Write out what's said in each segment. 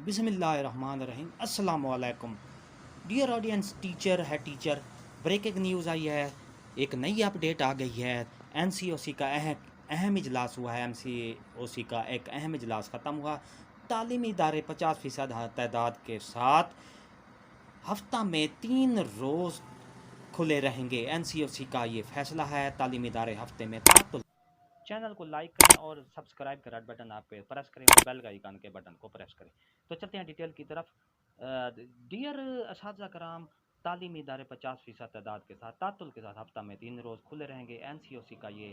बिस्मिल्लाहिर्रहमानिर्रहीम। अस्सलाम वालेकुम dear audience. Teacher breaking news आई है, एक नई अपडेट आ गई है। एनसीओसी का अहम इजलास हुआ है। एनसीओसी का एक अहम इजलास ख़त्म हुआ। तालीमी इदारे 50% तादाद के साथ हफ्ता में 3 रोज़ खुले रहेंगे। एनसीओसी का ये फैसला है। तालीमी इदारे हफ्ते में चैनल को लाइक करें और सब्सक्राइब का रेड बटन आप पे प्रेस करें और बेल का आइकन के बटन को प्रेस करें। तो चलते हैं डिटेल की तरफ। डियर असातिज़ा कराम, तालीमी इदारे 50% तादाद के साथ तातुल के साथ हफ्ता में 3 रोज़ खुले रहेंगे। एनसीओसी का ये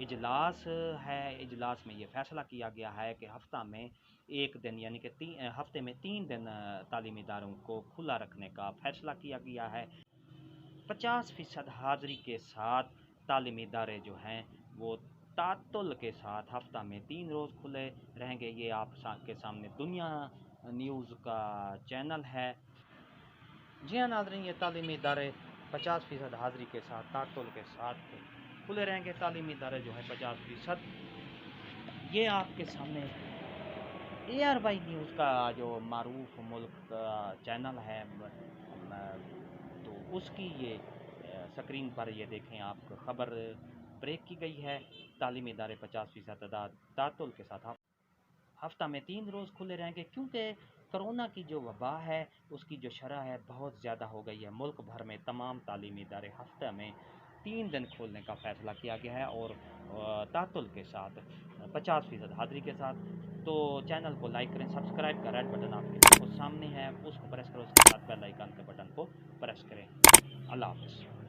इजलास है। इजलास में ये फैसला किया गया है कि हफ्ता में एक दिन यानी कि हफ्ते में 3 दिन तालीमी इदारों को खुला रखने का फैसला किया गया है। 50% हाज़िरी के साथ तालीमी इदारे जो हैं वो तातुल के साथ हफ्ता में 3 रोज़ खुले रहेंगे। ये आपके सामने दुनिया न्यूज़ का चैनल है। जी हाँ नाज़रीन, ये तालीमी इदारे 50% हाज़िरी के साथ तातुल के साथ खुले रहेंगे। तालीमी इदारे जो है 50%, ये आपके सामने ARY न्यूज़ का जो मारूफ मुल्क का चैनल है, तो उसकी ये स्क्रीन पर ये देखें आप ख़बर ब्रेक की गई है। तालीमी इदारे 50% तातुल के साथ हफ्ता में 3 रोज़ खुले रहेंगे, क्योंकि कोरोना की जो वबा है उसकी जो शरह है बहुत ज़्यादा हो गई है। मुल्क भर में तमाम तालीमी इदारे हफ्ते में 3 दिन खोलने का फ़ैसला किया गया है और तातुल के साथ 50% हाज़िरी के साथ। तो चैनल को लाइक करें, सब्सक्राइब का रेड बटन आपके सामने है, उसको प्रेस करें, उसके साथ बेल आइकन के बटन को प्रेस करें। अल्लाह हाफ़िज़।